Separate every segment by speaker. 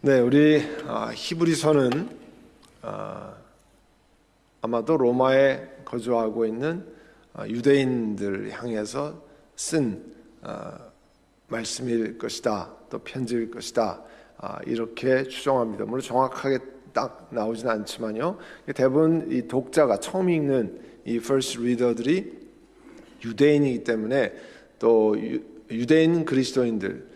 Speaker 1: 네, 우리 히브리서는 아마도 로마에 거주하고 있는 유대인들 향해서 쓴 말씀일 것이다, 또 편지일 것이다, 이렇게 추정합니다. 물론 정확하게 딱 나오진 않지만요, 대부분 이 독자가 처음 읽는 이 first reader들이 유대인이기 때문에 또 유대인 그리스도인들,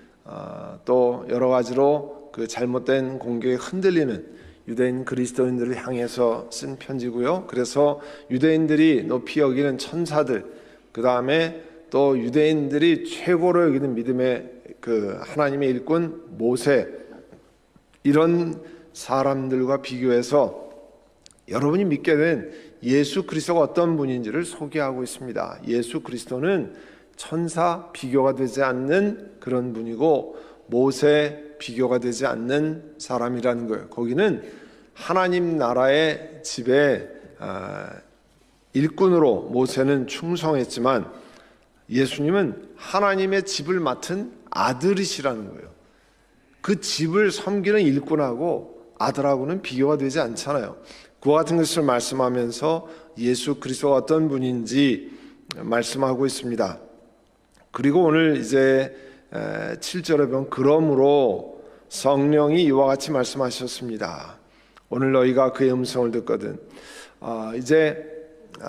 Speaker 1: 또 여러 가지로 그 잘못된 공격에 흔들리는 유대인 그리스도인들을 향해서 쓴 편지고요. 그래서 유대인들이 높이 여기는 천사들, 그 다음에 또 유대인들이 최고로 여기는 믿음의 그 하나님의 일꾼 모세, 이런 사람들과 비교해서 여러분이 믿게 된 예수 그리스도가 어떤 분인지를 소개하고 있습니다. 예수 그리스도는 천사 비교가 되지 않는 그런 분이고 모세 비교가 되지 않는 사람이라는 거예요. 거기는 하나님 나라의 집에 일꾼으로 모세는 충성했지만 예수님은 하나님의 집을 맡은 아들이시라는 거예요. 그 집을 섬기는 일꾼하고 아들하고는 비교가 되지 않잖아요. 그와 같은 것을 말씀하면서 예수 그리스도가 어떤 분인지 말씀하고 있습니다. 그리고 오늘 이제 7절에 보면 그러므로 성령이 이와 같이 말씀하셨습니다. 오늘 너희가 그의 음성을 듣거든. 이제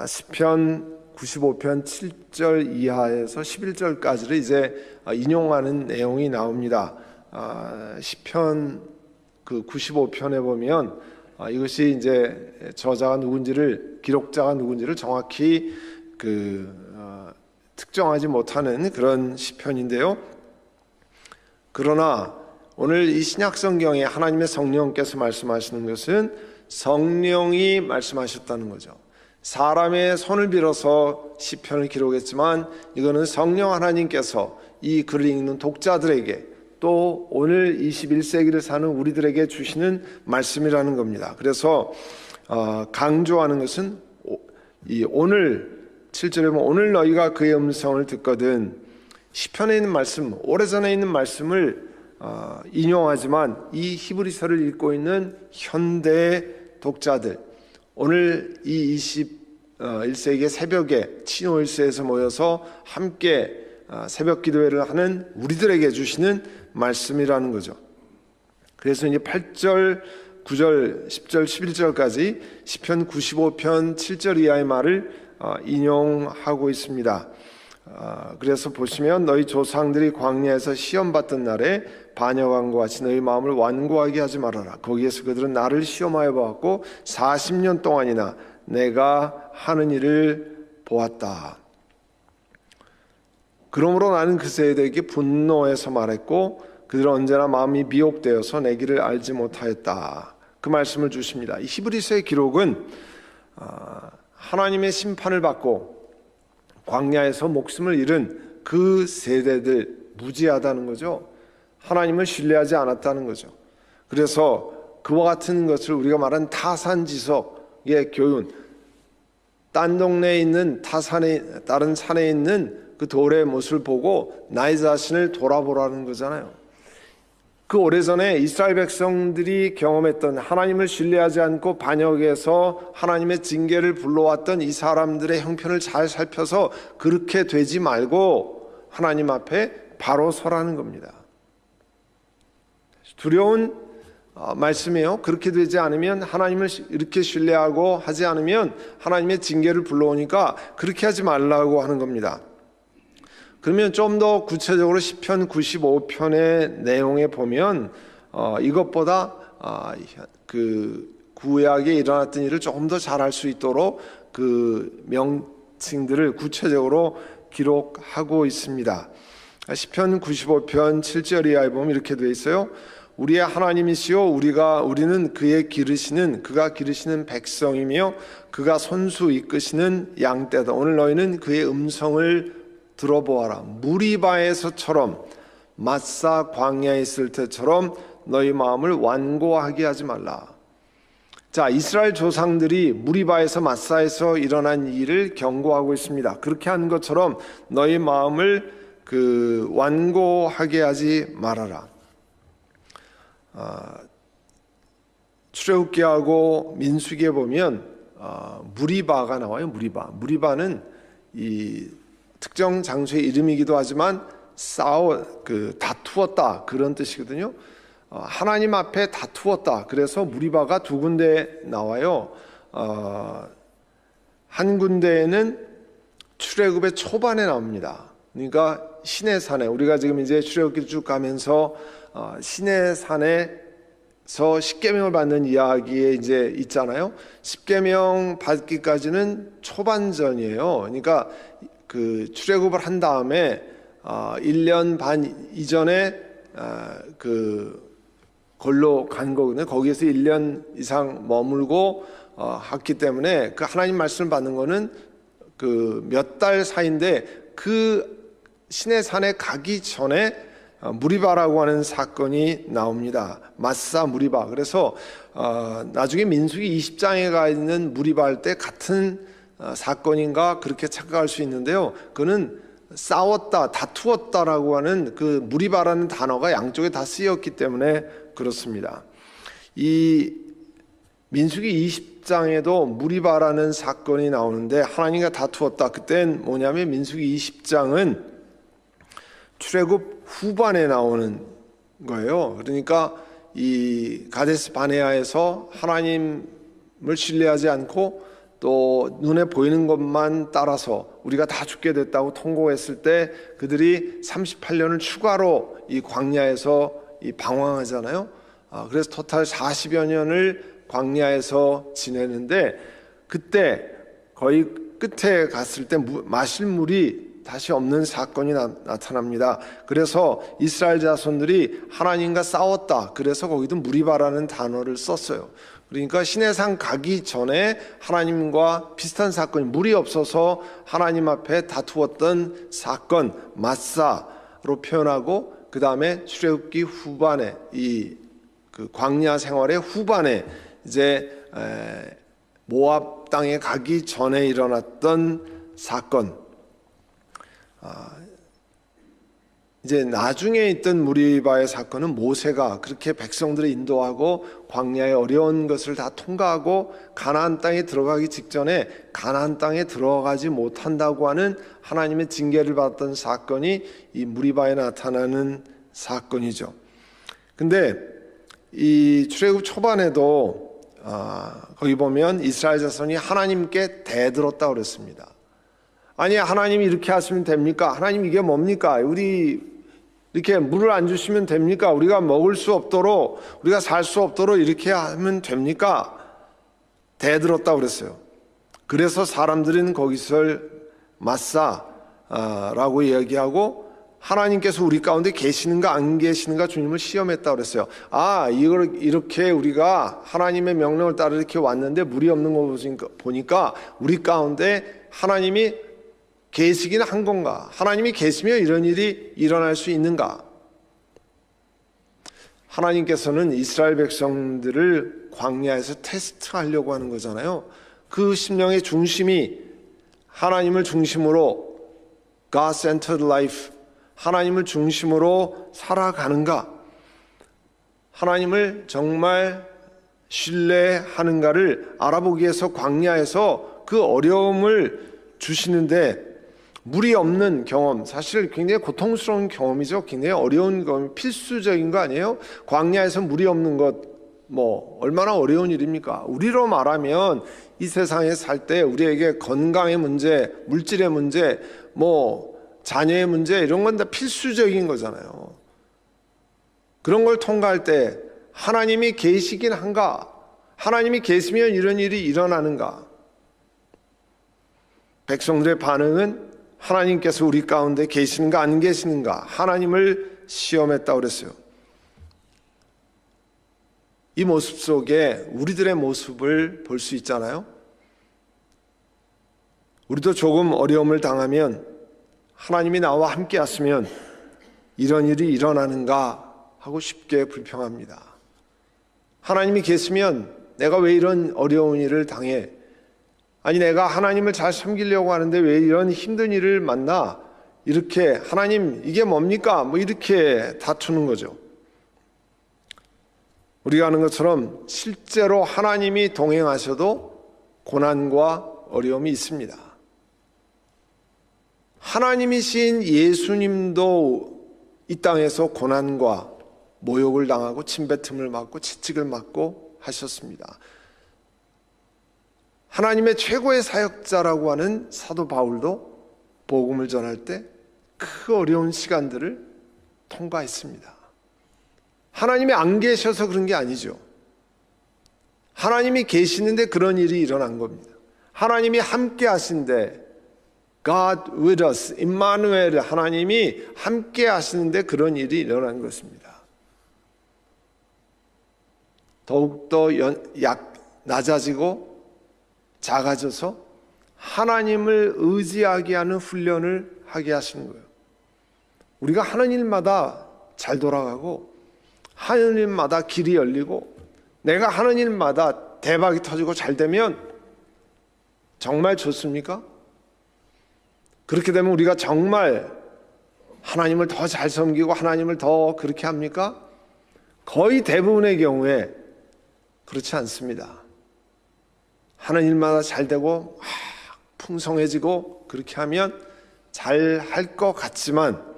Speaker 1: 시편 95편 7절 이하에서 11절까지를 이제 인용하는 내용이 나옵니다. 시편 그 95편에 보면 이것이 이제 저자가 누군지를, 기록자가 누군지를 정확히 특정하지 못하는 그런 시편인데요. 그러나 오늘 이 신약 성경에 하나님의 성령께서 말씀하시는 것은 성령이 말씀하셨다는 거죠. 사람의 손을 빌어서 시편을 기록했지만 이거는 성령 하나님께서 이 글을 읽는 독자들에게 또 오늘 21세기를 사는 우리들에게 주시는 말씀이라는 겁니다. 그래서 강조하는 것은 이 오늘 7절에 보면 오늘 너희가 그의 음성을 듣거든, 시편에 있는 말씀, 오래전에 있는 말씀을 인용하지만 이 히브리서를 읽고 있는 현대 독자들, 오늘 이 21세기의 새벽에 치노일스에서 모여서 함께 새벽 기도회를 하는 우리들에게 주시는 말씀이라는 거죠. 그래서 이제 8절, 9절, 10절, 11절까지 시편 95편 7절 이하의 말을 인용하고 있습니다. 그래서 보시면 너희 조상들이 광야에서 시험받던 날에 반역한 것 같이 너희 마음을 완고하게 하지 말아라. 거기에서 그들은 나를 시험하여 보았고 40년 동안이나 내가 하는 일을 보았다. 그러므로 나는 그 세대에게 분노해서 말했고 그들은 언제나 마음이 미혹되어서 내 길을 알지 못하였다. 그 말씀을 주십니다. 이 히브리서의 기록은 하나님의 심판을 받고 광야에서 목숨을 잃은 그 세대들, 무지하다는 거죠. 하나님을 신뢰하지 않았다는 거죠. 그래서 그와 같은 것을 우리가 말하는 타산지석의 교훈, 딴 동네에 있는 다른 산에 있는 그 돌의 모습을 보고 나의 자신을 돌아보라는 거잖아요. 그 오래전에 이스라엘 백성들이 경험했던 하나님을 신뢰하지 않고 반역해서 하나님의 징계를 불러왔던 이 사람들의 형편을 잘 살펴서 그렇게 되지 말고 하나님 앞에 바로 서라는 겁니다. 두려운 말씀이에요. 그렇게 되지 않으면, 하나님을 이렇게 신뢰하고 하지 않으면 하나님의 징계를 불러오니까 그렇게 하지 말라고 하는 겁니다. 그러면 좀 더 구체적으로 시편 95편의 내용에 보면 이것보다 그 구약에 일어났던 일을 조금 더 잘할 수 있도록 그 명칭들을 구체적으로 기록하고 있습니다. 시편 95편 7절 이하에 보면 이렇게 되어 있어요. 우리의 하나님이시요 우리는 그가 기르시는 백성이며 그가 손수 이끄시는 양떼다. 오늘 너희는 그의 음성을 들어보아라. 무리바에서처럼 마사 광야에 있을 때처럼 너희 마음을 완고하게 하지 말라. 자, 이스라엘 조상들이 무리바에서 마사에서 일어난 일을 경고하고 있습니다. 그렇게 한 것처럼 너희 마음을 완고하게 하지 말아라. 출애굽기하고 민수기에 보면 무리바가 나와요. 무리바는 이 특정 장소의 이름이기도 하지만 다투었다 그런 뜻이거든요. 하나님 앞에 다투었다. 그래서 무리바가 두 군데 나와요. 한 군데에는 출애굽의 초반에 나옵니다. 그러니까 시내산에, 우리가 지금 이제 출애굽기를 쭉 가면서 시내산에서 십계명을 받는 이야기에 이제 있잖아요. 십계명 받기까지는 초반전이에요. 그러니까 그 출애굽을 한 다음에 1년 반 이전에 걸로 간 거거든요. 거기에서 1년 이상 머물고 했기 때문에 그 하나님 말씀을 받는 거는 그 몇 달 사이인데, 그 시내산에 가기 전에 무리바라고 하는 사건이 나옵니다. 마사 무리바. 그래서 나중에 민수기 20장에 가 있는 무리바 할 때 같은 사건인가 그렇게 착각할 수 있는데요. 그는 싸웠다, 다투었다라고 하는 그 무리바라는 단어가 양쪽에 다 쓰였기 때문에 그렇습니다. 이 민수기 20장에도 무리바라는 사건이 나오는데 하나님과 다투었다. 그땐 뭐냐면 민수기 20장은 출애굽 후반에 나오는 거예요. 그러니까 이 가데스 바네아에서 하나님을 신뢰하지 않고 또 눈에 보이는 것만 따라서 우리가 다 죽게 됐다고 통곡했을 때 그들이 38년을 추가로 이 광야에서 이 방황하잖아요. 그래서 토탈 40여 년을 광야에서 지내는데, 그때 거의 끝에 갔을 때 마실 물이 다시 없는 사건이 나타납니다. 그래서 이스라엘 자손들이 하나님과 싸웠다. 그래서 거기도 무리바라는 단어를 썼어요. 그러니까 시내산 가기 전에 하나님과 비슷한 사건이, 물이 없어서 하나님 앞에 다투었던 사건, 마사로 표현하고, 그 다음에 출애굽기 후반에 그 광야 생활의 후반에 이제 모압 땅에 가기 전에 일어났던 사건. 이제 나중에 있던 무리바의 사건은 모세가 그렇게 백성들을 인도하고 광야의 어려운 것을 다 통과하고 가나안 땅에 들어가기 직전에 가나안 땅에 들어가지 못한다고 하는 하나님의 징계를 받았던 사건이 이 무리바에 나타나는 사건이죠. 근데 이 출애굽 초반에도 거기 보면 이스라엘 자손이 하나님께 대들었다고 그랬습니다. 아니, 하나님이 이렇게 하시면 됩니까? 하나님 이게 뭡니까? 우리 이렇게 물을 안 주시면 됩니까? 우리가 먹을 수 없도록, 우리가 살 수 없도록 이렇게 하면 됩니까? 대들었다고 그랬어요. 그래서 사람들은 거기서 마사라고 이야기하고, 하나님께서 우리 가운데 계시는가 안 계시는가 주님을 시험했다고 그랬어요. 이걸 이렇게 우리가 하나님의 명령을 따라 이렇게 왔는데 물이 없는 거 보니까 우리 가운데 하나님이 계시긴 한 건가? 하나님이 계시면 이런 일이 일어날 수 있는가? 하나님께서는 이스라엘 백성들을 광야에서 테스트하려고 하는 거잖아요. 그 심령의 중심이 하나님을 중심으로 God-centered life, 하나님을 중심으로 살아가는가? 하나님을 정말 신뢰하는가를 알아보기 위해서 광야에서 그 어려움을 주시는데, 물이 없는 경험, 사실 굉장히 고통스러운 경험이죠. 굉장히 어려운 경험, 필수적인 거 아니에요? 광야에서 물이 없는 것, 얼마나 어려운 일입니까? 우리로 말하면 이 세상에 살 때 우리에게 건강의 문제, 물질의 문제, 자녀의 문제, 이런 건 다 필수적인 거잖아요. 그런 걸 통과할 때 하나님이 계시긴 한가? 하나님이 계시면 이런 일이 일어나는가? 백성들의 반응은 하나님께서 우리 가운데 계시는가 안 계시는가, 하나님을 시험했다고 그랬어요. 이 모습 속에 우리들의 모습을 볼 수 있잖아요. 우리도 조금 어려움을 당하면 하나님이 나와 함께 하시면 이런 일이 일어나는가 하고 쉽게 불평합니다. 하나님이 계시면 내가 왜 이런 어려운 일을 당해? 아니, 내가 하나님을 잘 섬기려고 하는데 왜 이런 힘든 일을 만나? 이렇게 하나님 이게 뭡니까? 이렇게 다투는 거죠. 우리가 아는 것처럼 실제로 하나님이 동행하셔도 고난과 어려움이 있습니다. 하나님이신 예수님도 이 땅에서 고난과 모욕을 당하고 침뱉음을 맞고 채찍을 맞고 하셨습니다. 하나님의 최고의 사역자라고 하는 사도 바울도 복음을 전할 때 그 어려운 시간들을 통과했습니다. 하나님이 안 계셔서 그런 게 아니죠. 하나님이 계시는데 그런 일이 일어난 겁니다. 하나님이 함께 하신데 God with us, 임마누엘, 하나님이 함께 하시는데 그런 일이 일어난 것입니다. 더욱더 낮아지고 작아져서 하나님을 의지하게 하는 훈련을 하게 하시는 거예요. 우리가 하는 일마다 잘 돌아가고 하는 일마다 길이 열리고 내가 하는 일마다 대박이 터지고 잘 되면 정말 좋습니까? 그렇게 되면 우리가 정말 하나님을 더 잘 섬기고 하나님을 더 그렇게 합니까? 거의 대부분의 경우에 그렇지 않습니다. 하는 일마다 잘 되고 풍성해지고 그렇게 하면 잘 할 것 같지만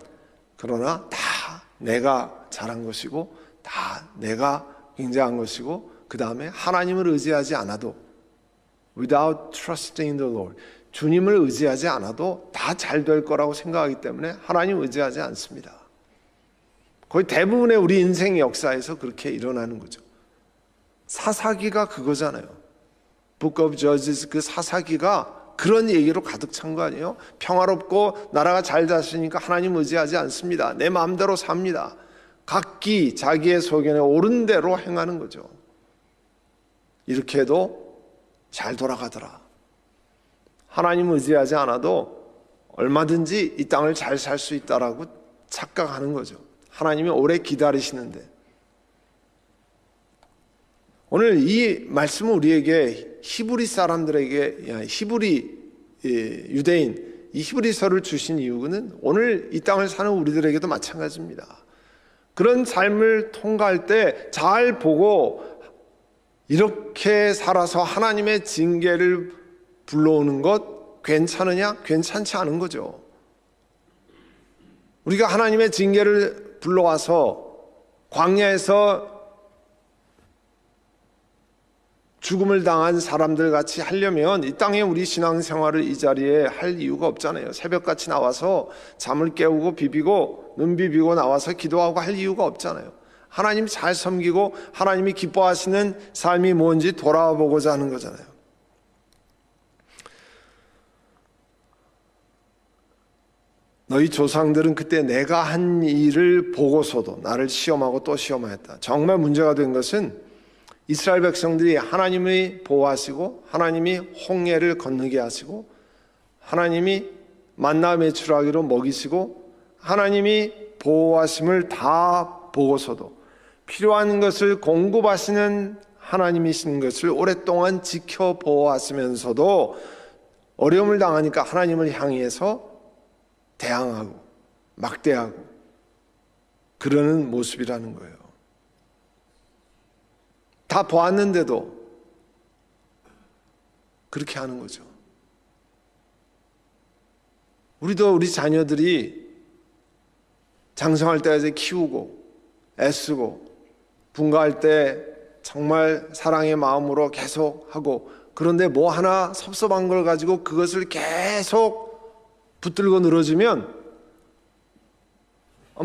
Speaker 1: 그러나 다 내가 잘한 것이고 다 내가 굉장한 것이고 그 다음에 하나님을 의지하지 않아도 without trusting the Lord, 주님을 의지하지 않아도 다 잘 될 거라고 생각하기 때문에 하나님 의지하지 않습니다. 거의 대부분의 우리 인생 역사에서 그렇게 일어나는 거죠. 사사기가 그거잖아요. Book of Judges, 그 사사기가 그런 얘기로 가득 찬 거 아니에요? 평화롭고 나라가 잘 됐으니까 하나님 의지하지 않습니다. 내 마음대로 삽니다. 각기 자기의 소견에 옳은 대로 행하는 거죠. 이렇게 해도 잘 돌아가더라. 하나님 의지하지 않아도 얼마든지 이 땅을 잘 살 수 있다라고 착각하는 거죠. 하나님이 오래 기다리시는데. 오늘 이 말씀은 우리에게 히브리 사람들에게 유대인 이 히브리서를 주신 이유는 오늘 이 땅을 사는 우리들에게도 마찬가지입니다. 그런 삶을 통과할 때 잘 보고 이렇게 살아서 하나님의 징계를 불러오는 것 괜찮으냐? 괜찮지 않은 거죠. 우리가 하나님의 징계를 불러와서 광야에서 죽음을 당한 사람들 같이 하려면 이 땅에 우리 신앙생활을 이 자리에 할 이유가 없잖아요. 새벽같이 나와서 잠을 깨우고 비비고 눈 비비고 나와서 기도하고 할 이유가 없잖아요. 하나님 잘 섬기고 하나님이 기뻐하시는 삶이 뭔지 돌아보고자 하는 거잖아요. 너희 조상들은 그때 내가 한 일을 보고서도 나를 시험하고 또 시험하였다. 정말 문제가 된 것은 이스라엘 백성들이 하나님이 보호하시고 하나님이 홍해를 건너게 하시고 하나님이 만나 매출하기로 먹이시고 하나님이 보호하심을 다 보고서도 필요한 것을 공급하시는 하나님이신 것을 오랫동안 지켜 보호하시면서도 어려움을 당하니까 하나님을 향해서 대항하고 막대하고 그러는 모습이라는 거예요. 다 보았는데도 그렇게 하는 거죠. 우리도 우리 자녀들이 장성할 때까지 키우고 애쓰고 분가할 때 정말 사랑의 마음으로 계속 하고 그런데 뭐 하나 섭섭한 걸 가지고 그것을 계속 붙들고 늘어지면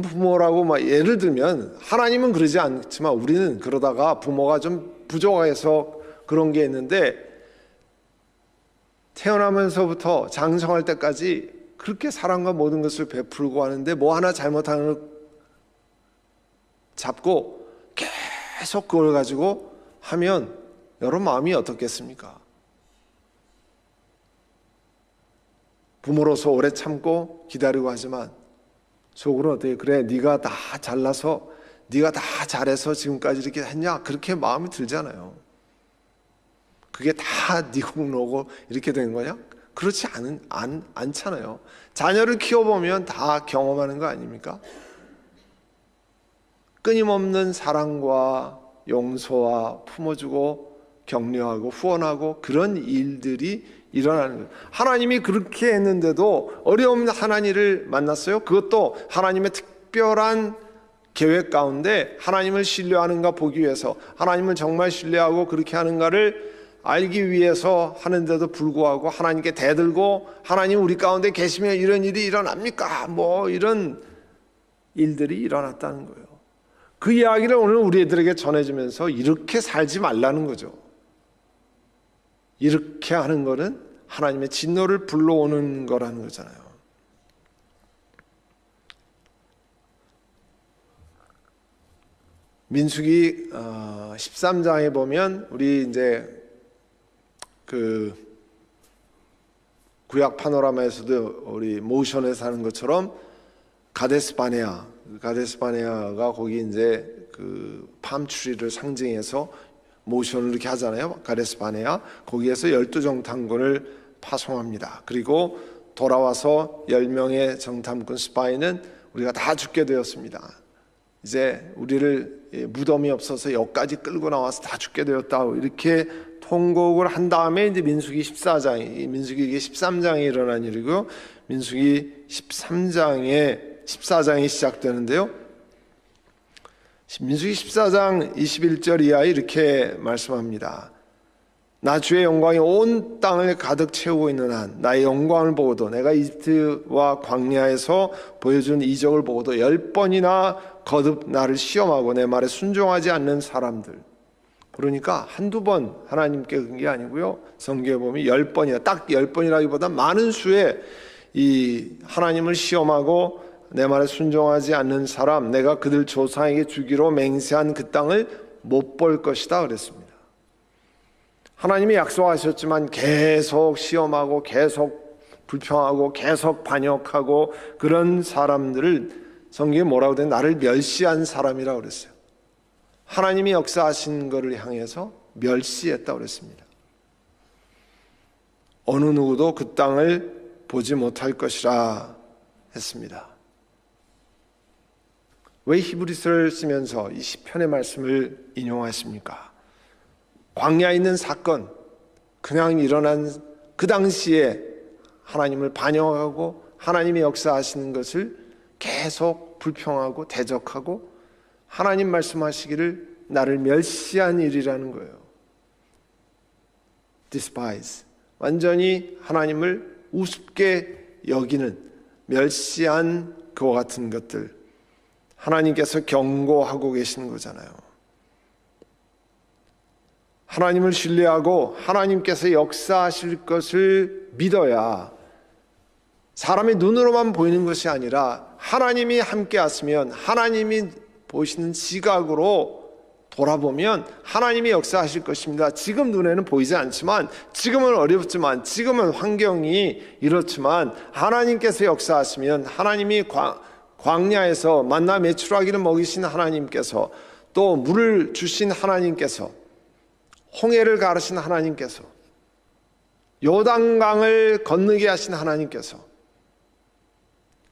Speaker 1: 부모라고 막 예를 들면 하나님은 그러지 않지만 우리는 그러다가 부모가 좀 부족해서 그런 게 있는데 태어나면서부터 장성할 때까지 그렇게 사랑과 모든 것을 베풀고 하는데 뭐 하나 잘못하는 걸 잡고 계속 그걸 가지고 하면 여러분 마음이 어떻겠습니까? 부모로서 오래 참고 기다리고 하지만 속으로는 어떻게 그래 네가 다 잘나서 네가 다 잘해서 지금까지 이렇게 했냐 그렇게 마음이 들잖아요. 그게 다 네 공로고 이렇게 된 거냐? 그렇지 않잖아요. 자녀를 키워보면 다 경험하는 거 아닙니까? 끊임없는 사랑과 용서와 품어주고 격려하고 후원하고 그런 일들이 일어나는 거예요. 하나님이 그렇게 했는데도 어려운 하나님을 만났어요. 그것도 하나님의 특별한 계획 가운데 하나님을 신뢰하는가 보기 위해서, 하나님을 정말 신뢰하고 그렇게 하는가를 알기 위해서 하는데도 불구하고 하나님께 대들고, 하나님 우리 가운데 계시면 이런 일이 일어납니까? 뭐 이런 일들이 일어났다는 거예요. 그 이야기를 오늘 우리 애들에게 전해주면서 이렇게 살지 말라는 거죠. 이렇게 하는 거는 하나님의 진노를 불러오는 거라는 거잖아요. 민수기 13장에 보면 우리 이제 그 구약 파노라마에서도 우리 모션에서 하는 것처럼 가데스바네아가 거기 이제 그 팜트리를 상징해서 모션을 이렇게 하잖아요. 가데스바네아 거기에서 12정탐꾼을 파송합니다. 그리고 돌아와서 10명의 정탐꾼 스파이는 우리가 다 죽게 되었습니다. 이제 우리를 무덤이 없어서 여기까지 끌고 나와서 다 죽게 되었다고 이렇게 통곡을 한 다음에 이제 민수기 13장이 일어난 일이고요. 민수기 14장이 시작되는데요. 민수기 14장 21절 이하에 이렇게 말씀합니다. 나 주의 영광이 온 땅을 가득 채우고 있는 한 나의 영광을 보고도, 내가 이집트와 광야에서 보여준 이적을 보고도 10번이나 거듭 나를 시험하고 내 말에 순종하지 않는 사람들. 그러니까 한두 번 하나님께 그런 게 아니고요. 성경에 보면 10번이나, 딱 10번이라기보다 많은 수의 이 하나님을 시험하고 내 말에 순종하지 않는 사람, 내가 그들 조상에게 주기로 맹세한 그 땅을 못 볼 것이다 그랬습니다. 하나님이 약속하셨지만 계속 시험하고 계속 불평하고 계속 반역하고 그런 사람들을 성경에 뭐라고 돼? 나를 멸시한 사람이라고 그랬어요. 하나님이 역사하신 것을 향해서 멸시했다고 그랬습니다. 어느 누구도 그 땅을 보지 못할 것이라 했습니다. 왜 히브리서를 쓰면서 이 시편의 말씀을 인용하십니까? 광야에 있는 사건, 그냥 일어난 그 당시에 하나님을 반역하고 하나님의 역사하시는 것을 계속 불평하고 대적하고 하나님 말씀하시기를 나를 멸시한 일이라는 거예요. despise, 완전히 하나님을 우습게 여기는, 멸시한 그와 같은 것들, 하나님께서 경고하고 계시는 거잖아요. 하나님을 신뢰하고 하나님께서 역사하실 것을 믿어야, 사람의 눈으로만 보이는 것이 아니라 하나님이 함께 하시면, 하나님이 보시는 시각으로 돌아보면 하나님이 역사하실 것입니다. 지금 눈에는 보이지 않지만, 지금은 어렵지만, 지금은 환경이 이렇지만 하나님께서 역사하시면, 하나님이 광야에서 만나 메추라기를 먹이신 하나님께서, 또 물을 주신 하나님께서, 홍해를 가르신 하나님께서, 요단강을 건너게 하신 하나님께서,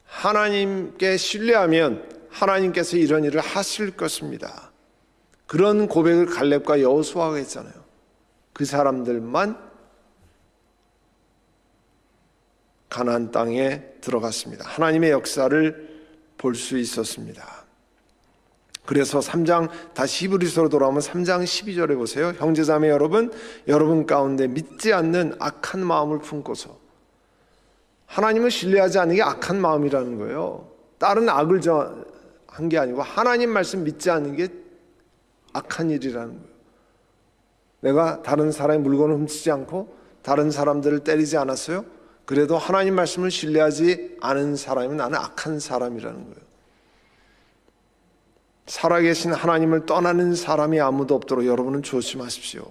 Speaker 1: 하나님께 신뢰하면 하나님께서 이런 일을 하실 것입니다. 그런 고백을 갈렙과 여호수아가 했잖아요. 그 사람들만 가나안 땅에 들어갔습니다. 하나님의 역사를 볼 수 있었습니다. 그래서 3장, 다시 히브리서로 돌아오면 3장 12절에 보세요. 형제자매 여러분, 여러분 가운데 믿지 않는 악한 마음을 품고서, 하나님을 신뢰하지 않는 게 악한 마음이라는 거예요. 다른 악을 한 게 아니고 하나님 말씀 믿지 않는 게 악한 일이라는 거예요. 내가 다른 사람의 물건을 훔치지 않고 다른 사람들을 때리지 않았어요? 그래도 하나님 말씀을 신뢰하지 않은 사람이 나는 악한 사람이라는 거예요. 살아계신 하나님을 떠나는 사람이 아무도 없도록 여러분은 조심하십시오.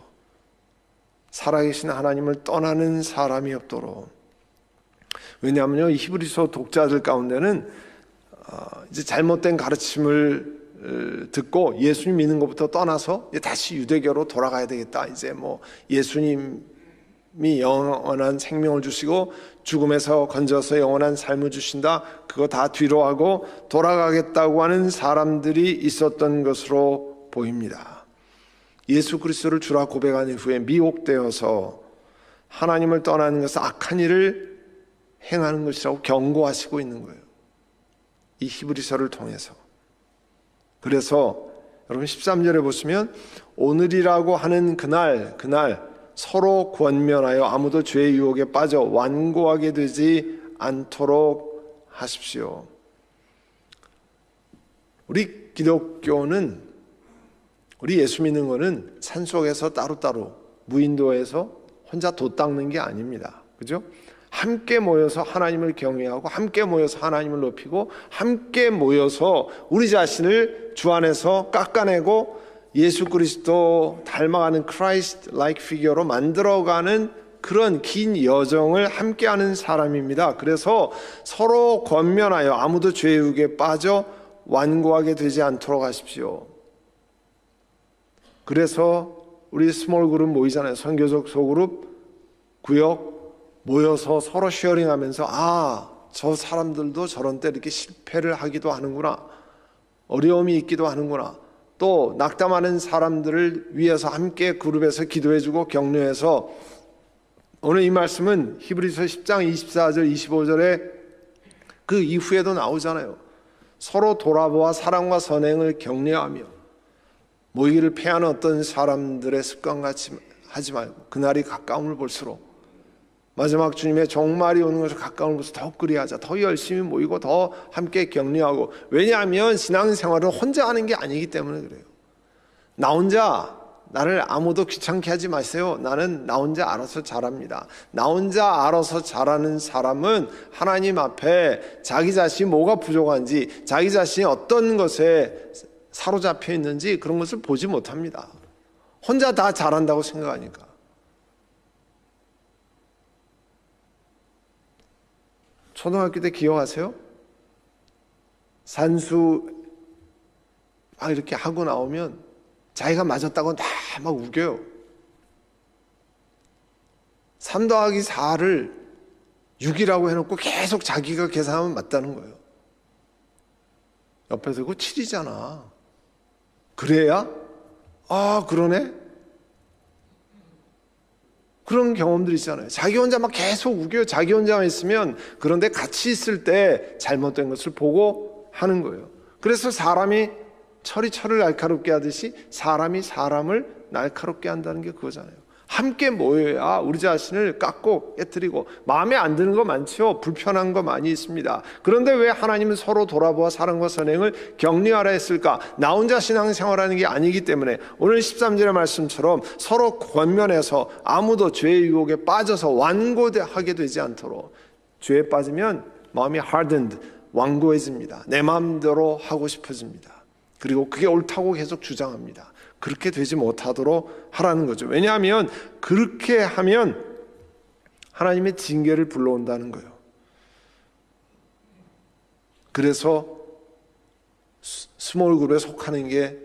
Speaker 1: 살아계신 하나님을 떠나는 사람이 없도록. 왜냐하면요, 이 히브리서 독자들 가운데는 이제 잘못된 가르침을 듣고 예수님 믿는 것부터 떠나서 다시 유대교로 돌아가야 되겠다. 이제 뭐 예수님이 영원한 생명을 주시고 죽음에서 건져서 영원한 삶을 주신다, 그거 다 뒤로 하고 돌아가겠다고 하는 사람들이 있었던 것으로 보입니다. 예수 그리스도를 주라 고백한 이후에 미혹되어서 하나님을 떠나는 것은 악한 일을 행하는 것이라고 경고하시고 있는 거예요. 이 히브리서를 통해서. 그래서 여러분 13절에 보시면 오늘이라고 하는 그날 서로 권면하여 아무도 죄의 유혹에 빠져 완고하게 되지 않도록 하십시오. 우리 기독교는, 우리 예수 믿는 거는 산속에서 따로따로 무인도에서 혼자 돛 닦는 게 아닙니다. 그죠? 함께 모여서 하나님을 경외하고 함께 모여서 하나님을 높이고 함께 모여서 우리 자신을 주 안에서 깎아내고 예수 그리스도 닮아가는 Christ-like 피규어로 만들어가는 그런 긴 여정을 함께하는 사람입니다. 그래서 서로 권면하여 아무도 죄의 유혹에 빠져 완고하게 되지 않도록 하십시오. 그래서 우리 스몰 그룹 모이잖아요. 선교적 소그룹, 구역 모여서 서로 쉐어링하면서 저 사람들도 저런 때 이렇게 실패를 하기도 하는구나, 어려움이 있기도 하는구나, 또 낙담하는 사람들을 위해서 함께 그룹에서 기도해주고 격려해서, 오늘 이 말씀은 히브리서 10장 24절 25절에 그 이후에도 나오잖아요. 서로 돌아보아 사랑과 선행을 격려하며 모이기를 패하는 어떤 사람들의 습관같이 하지 말고 그날이 가까움을 볼수록, 마지막 주님의 종말이 오는 것을 가까움을 볼수록 더 그리하자, 더 열심히 모이고 더 함께 격려하고. 왜냐하면 신앙생활은 혼자 하는 게 아니기 때문에 그래요. 나 혼자, 나를 아무도 귀찮게 하지 마세요. 나는 나 혼자 알아서 잘합니다. 나 혼자 알아서 잘하는 사람은 하나님 앞에 자기 자신이 뭐가 부족한지, 자기 자신이 어떤 것에 사로잡혀 있는지 그런 것을 보지 못합니다. 혼자 다 잘한다고 생각하니까. 초등학교 때 기억하세요? 산수 막 이렇게 하고 나오면 자기가 맞았다고 막 우겨요. 3 더하기 4를 6이라고 해놓고 계속 자기가 계산하면 맞다는 거예요. 옆에서 그거 7이잖아. 그래야? 그러네? 그런 경험들이 있잖아요. 자기 혼자 막 계속 우겨요. 자기 혼자만 있으면. 그런데 같이 있을 때 잘못된 것을 보고 하는 거예요. 그래서 사람이 철이 철을 날카롭게 하듯이 사람이 사람을 날카롭게 한다는 게 그거잖아요. 함께 모여야 우리 자신을 깎고 깨뜨리고. 마음에 안 드는 거 많죠. 불편한 거 많이 있습니다. 그런데 왜 하나님은 서로 돌아보아 사랑과 선행을 격려하라 했을까? 나 혼자 신앙생활하는 게 아니기 때문에 오늘 13절의 말씀처럼 서로 권면해서 아무도 죄의 유혹에 빠져서 완고하게 되지 않도록. 죄에 빠지면 마음이 hardened, 완고해집니다. 내 마음대로 하고 싶어집니다. 그리고 그게 옳다고 계속 주장합니다. 그렇게 되지 못하도록 하라는 거죠. 왜냐하면 그렇게 하면 하나님의 징계를 불러온다는 거예요. 그래서 스몰 그룹에 속하는 게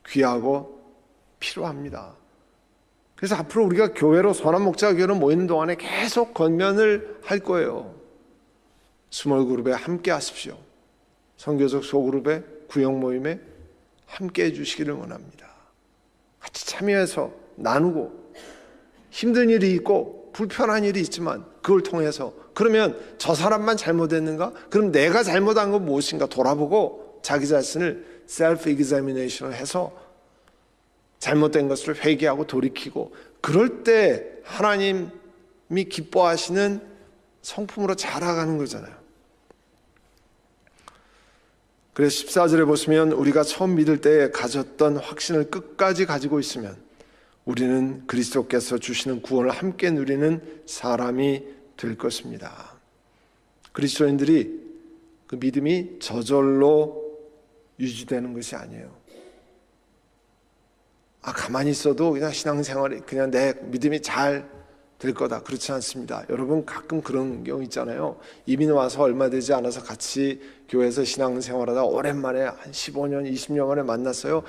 Speaker 1: 귀하고 필요합니다. 그래서 앞으로 우리가 교회로, 선한 목자 교회로 모이는 동안에 계속 권면을 할 거예요. 스몰 그룹에 함께 하십시오. 선교적 소그룹에, 구역 모임에 함께 해주시기를 원합니다. 같이 참여해서 나누고, 힘든 일이 있고 불편한 일이 있지만 그걸 통해서, 그러면 저 사람만 잘못했는가? 그럼 내가 잘못한 건 무엇인가 돌아보고 자기 자신을 셀프 examination을 해서 잘못된 것을 회개하고 돌이키고, 그럴 때 하나님이 기뻐하시는 성품으로 자라가는 거잖아요. 그래서 14절에 보시면 우리가 처음 믿을 때 가졌던 확신을 끝까지 가지고 있으면 우리는 그리스도께서 주시는 구원을 함께 누리는 사람이 될 것입니다. 그리스도인들이 그 믿음이 저절로 유지되는 것이 아니에요. 가만히 있어도 그냥 신앙생활이, 그냥 내 믿음이 잘 될 거다. 그렇지 않습니다. 여러분, 가끔 그런 경우 있잖아요. 이민 와서 얼마 되지 않아서 같이 교회에서 신앙생활하다 오랜만에 한 15년, 20년 만에 만났어요.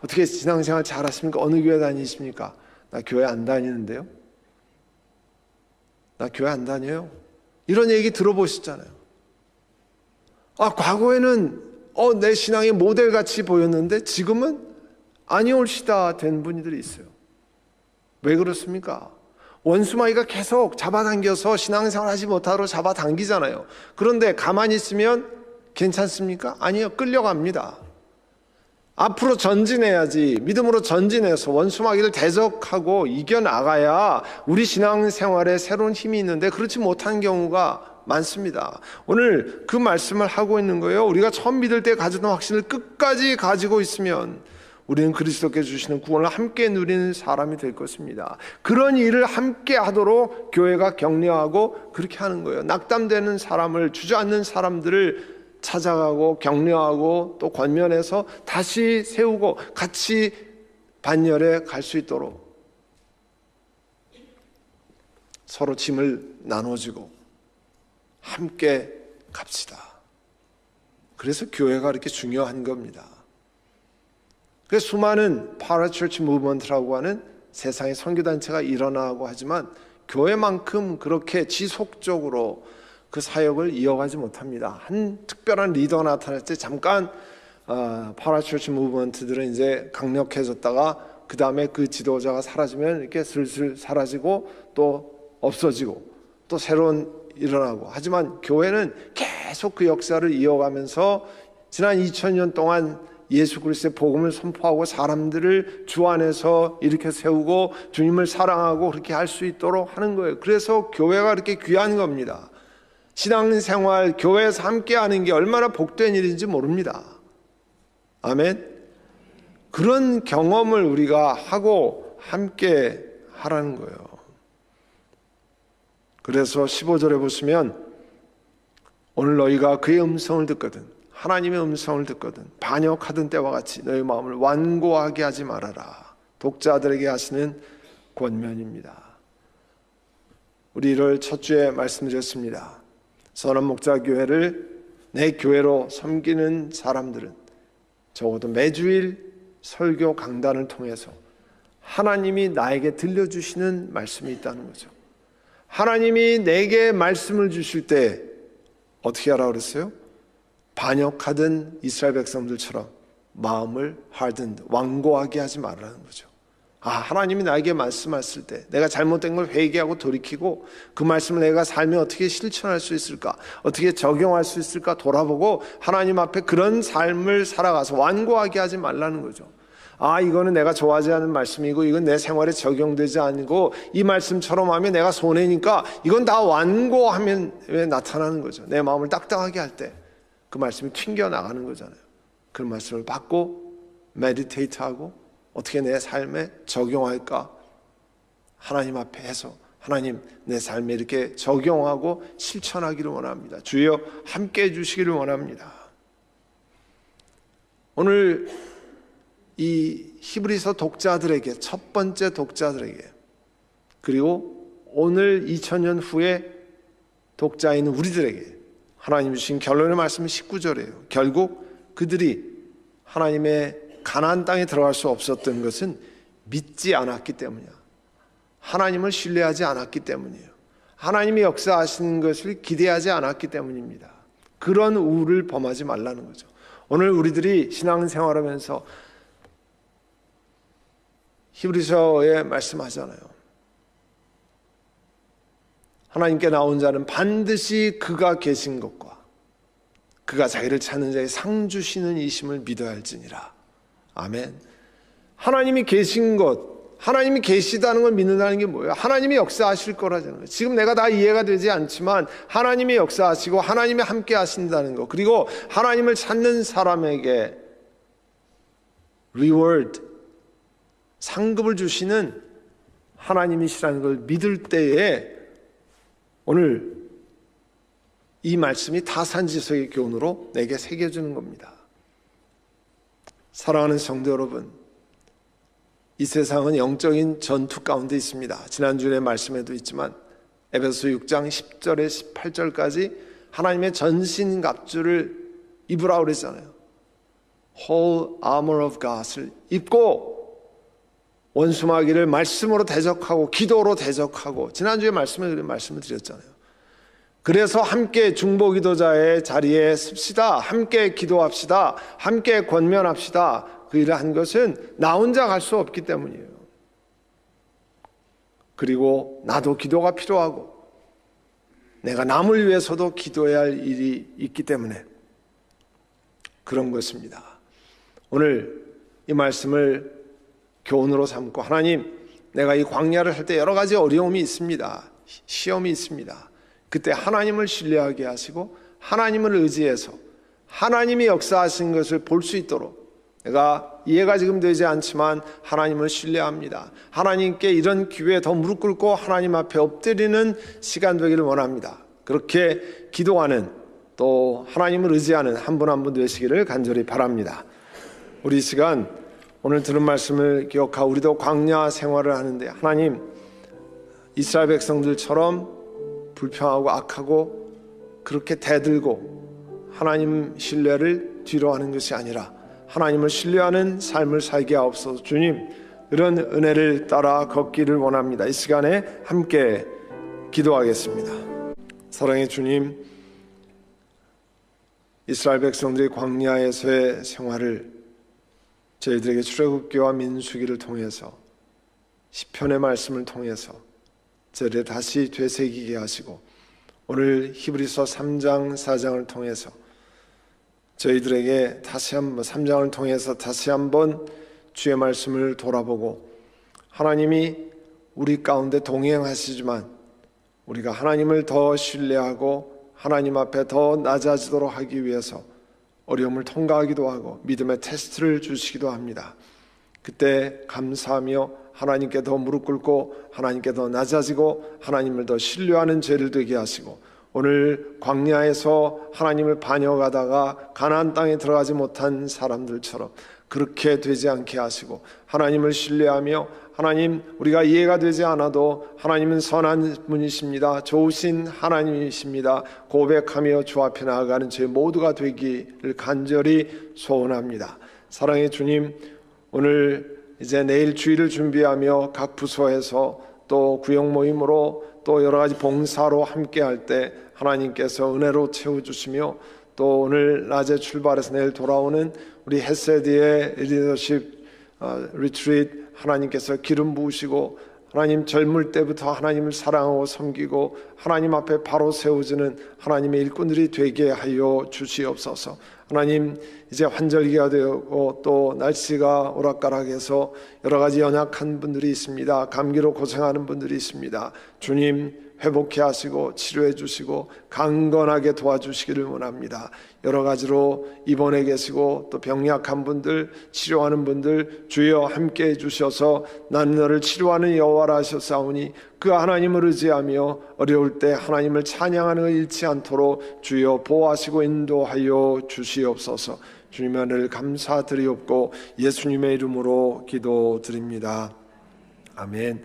Speaker 1: 어떻게 신앙생활 잘 하십니까? 어느 교회 다니십니까? 나 교회 안 다니는데요. 나 교회 안 다녀요. 이런 얘기 들어보셨잖아요. 과거에는 내 신앙의 모델같이 보였는데 지금은 아니올시다 된 분들이 있어요. 왜 그렇습니까? 원수마귀가 계속 잡아당겨서 신앙생활 하지 못하도록 잡아당기잖아요. 그런데 가만히 있으면 괜찮습니까? 아니요, 끌려갑니다. 앞으로 전진해야지. 믿음으로 전진해서 원수마귀를 대적하고 이겨나가야 우리 신앙생활에 새로운 힘이 있는데 그렇지 못한 경우가 많습니다. 오늘 그 말씀을 하고 있는 거예요. 우리가 처음 믿을 때 가졌던 확신을 끝까지 가지고 있으면 우리는 그리스도께 주시는 구원을 함께 누리는 사람이 될 것입니다. 그런 일을 함께 하도록 교회가 격려하고 그렇게 하는 거예요. 낙담되는 사람을, 주저앉는 사람들을 찾아가고 격려하고 또 권면해서 다시 세우고 같이 반열에 갈 수 있도록 서로 짐을 나눠주고 함께 갑시다. 그래서 교회가 이렇게 중요한 겁니다. 그래서 수많은 파라처치 무브먼트라고 하는 세상의 선교단체가 일어나고 하지만 교회만큼 그렇게 지속적으로 그 사역을 이어가지 못합니다. 한 특별한 리더가 나타날 때 잠깐 파라처치 무브먼트들은 이제 강력해졌다가 그 다음에 그 지도자가 사라지면 이렇게 슬슬 사라지고 또 없어지고 또 새로운 일어나고, 하지만 교회는 계속 그 역사를 이어가면서 지난 2000년 동안 예수 그리스도의 복음을 선포하고 사람들을 주 안에서 이렇게 세우고 주님을 사랑하고 그렇게 할 수 있도록 하는 거예요. 그래서 교회가 그렇게 귀한 겁니다. 신앙생활 교회에서 함께 하는 게 얼마나 복된 일인지 모릅니다. 아멘. 그런 경험을 우리가 하고 함께 하라는 거예요. 그래서 15절에 보시면 오늘 너희가 그의 음성을 듣거든, 하나님의 음성을 듣거든 반역하던 때와 같이 너희 마음을 완고하게 하지 말아라. 독자들에게 하시는 권면입니다. 우리 1월 첫 주에 말씀드렸습니다. 선한 목자 교회를 내 교회로 섬기는 사람들은 적어도 매주일 설교 강단을 통해서 하나님이 나에게 들려주시는 말씀이 있다는 거죠. 하나님이 내게 말씀을 주실 때 어떻게 하라 그랬어요? 반역하던 이스라엘 백성들처럼 마음을 완고하게 하지 말라는 거죠. 하나님이 나에게 말씀하실 때 내가 잘못된 걸 회개하고 돌이키고 그 말씀을 내가 삶에 어떻게 실천할 수 있을까, 어떻게 적용할 수 있을까 돌아보고 하나님 앞에 그런 삶을 살아가서 완고하게 하지 말라는 거죠. 이거는 내가 좋아하지 않는 말씀이고 이건 내 생활에 적용되지 않고 이 말씀처럼 하면 내가 손해니까 이건 다 완고하면 왜 나타나는 거죠. 내 마음을 딱딱하게 할 때 그 말씀이 튕겨나가는 거잖아요. 그 말씀을 받고 메디테이트하고 어떻게 내 삶에 적용할까 하나님 앞에 해서 하나님 내 삶에 이렇게 적용하고 실천하기를 원합니다. 주여 함께 해주시기를 원합니다. 오늘 이 히브리서 독자들에게, 첫 번째 독자들에게, 그리고 오늘 2000년 후에 독자인 우리들에게 하나님 주신 결론의 말씀은 19절이에요. 결국 그들이 하나님의 가나안 땅에 들어갈 수 없었던 것은 믿지 않았기 때문이야. 하나님을 신뢰하지 않았기 때문이에요. 하나님이 역사하시는 것을 기대하지 않았기 때문입니다. 그런 우를 범하지 말라는 거죠. 오늘 우리들이 신앙생활하면서 히브리서에 말씀하잖아요. 하나님께 나온 자는 반드시 그가 계신 것과 그가 자기를 찾는 자의 상 주시는 이심을 믿어야 할지니라. 아멘. 하나님이 계신 것, 하나님이 계시다는 걸 믿는다는 게 뭐예요? 하나님이 역사하실 거라는 거예요. 지금 내가 다 이해가 되지 않지만 하나님이 역사하시고 하나님이 함께 하신다는 거, 그리고 하나님을 찾는 사람에게 reward, 상급을 주시는 하나님이시라는 걸 믿을 때에 오늘 이 말씀이 타산지석의 교훈으로 내게 새겨주는 겁니다. 사랑하는 성도 여러분, 이 세상은 영적인 전투 가운데 있습니다. 지난주에 말씀에도 있지만 에베소 6장 10절에 18절까지 하나님의 전신갑주를 입으라 그랬잖아요. Whole armor of God을 입고 원수마귀를 말씀으로 대적하고 기도로 대적하고, 지난주에 말씀을 드렸잖아요. 그래서 함께 중보기도자의 자리에 섭시다. 함께 기도합시다. 함께 권면합시다. 그 일을 한 것은 나 혼자 갈 수 없기 때문이에요. 그리고 나도 기도가 필요하고 내가 남을 위해서도 기도해야 할 일이 있기 때문에 그런 것입니다. 오늘 이 말씀을 교훈으로 삼고, 하나님, 내가 이 광야를 할 때 여러 가지 어려움이 있습니다. 시험이 있습니다. 그때 하나님을 신뢰하게 하시고 하나님을 의지해서 하나님이 역사하신 것을 볼 수 있도록, 내가 이해가 지금 되지 않지만 하나님을 신뢰합니다. 하나님께 이런 기회에 더 무릎 꿇고 하나님 앞에 엎드리는 시간 되기를 원합니다. 그렇게 기도하는, 또 하나님을 의지하는 한 분 한 분 되시기를 간절히 바랍니다. 우리 시간 오늘 들은 말씀을 기억하고 우리도 광야 생활을 하는데, 하나님, 이스라엘 백성들처럼 불평하고 악하고 그렇게 대들고 하나님 신뢰를 뒤로 하는 것이 아니라 하나님을 신뢰하는 삶을 살게 하옵소서. 주님, 이런 은혜를 따라 걷기를 원합니다. 이 시간에 함께 기도하겠습니다. 사랑의 주님, 이스라엘 백성들이 광야에서의 생활을 저희들에게 출애굽기와 민수기를 통해서, 시편의 말씀을 통해서 저희를 다시 되새기게 하시고, 오늘 히브리서 3장 4장을 통해서 저희들에게 다시 한번, 3장을 통해서 다시 한번 주의 말씀을 돌아보고, 하나님이 우리 가운데 동행하시지만 우리가 하나님을 더 신뢰하고 하나님 앞에 더 낮아지도록 하기 위해서 어려움을 통과하기도 하고 믿음의 테스트를 주시기도 합니다. 그때 감사하며 하나님께 더 무릎 꿇고 하나님께 더 낮아지고 하나님을 더 신뢰하는 죄를 되게 하시고, 오늘 광야에서 하나님을 반역하다가 가나안 땅에 들어가지 못한 사람들처럼 그렇게 되지 않게 하시고, 하나님을 신뢰하며, 하나님, 우리가 이해가 되지 않아도 하나님은 선한 분이십니다, 좋으신 하나님이십니다 고백하며 주 앞에 나아가는 저희 모두가 되기를 간절히 소원합니다. 사랑의 주님, 오늘 이제 내일 주일을 준비하며 각 부서에서 또 구역 모임으로 또 여러 가지 봉사로 함께 할 때 하나님께서 은혜로 채워주시며, 또 오늘 낮에 출발해서 내일 돌아오는 우리 헤세드의 리더십 리트리트 하나님께서 기름 부으시고, 하나님 젊을 때부터 하나님을 사랑하고 섬기고 하나님 앞에 바로 세워지는 하나님의 일꾼들이 되게 하여 주시옵소서. 하나님, 이제 환절기가 되고 또 날씨가 오락가락해서 여러 가지 연약한 분들이 있습니다. 감기로 고생하는 분들이 있습니다. 주님, 회복해 하시고 치료해 주시고 강건하게 도와주시기를 원합니다. 여러 가지로 입원해 계시고 또 병약한 분들, 치료하는 분들, 주여 함께 해주셔서 나는 너를 치료하는 여호와라 하셨사오니 그 하나님을 의지하며 어려울 때 하나님을 찬양하는 걸 잃지 않도록 주여 보호하시고 인도하여 주시옵소서. 주님의 은혜를 감사드리옵고 예수님의 이름으로 기도드립니다. 아멘.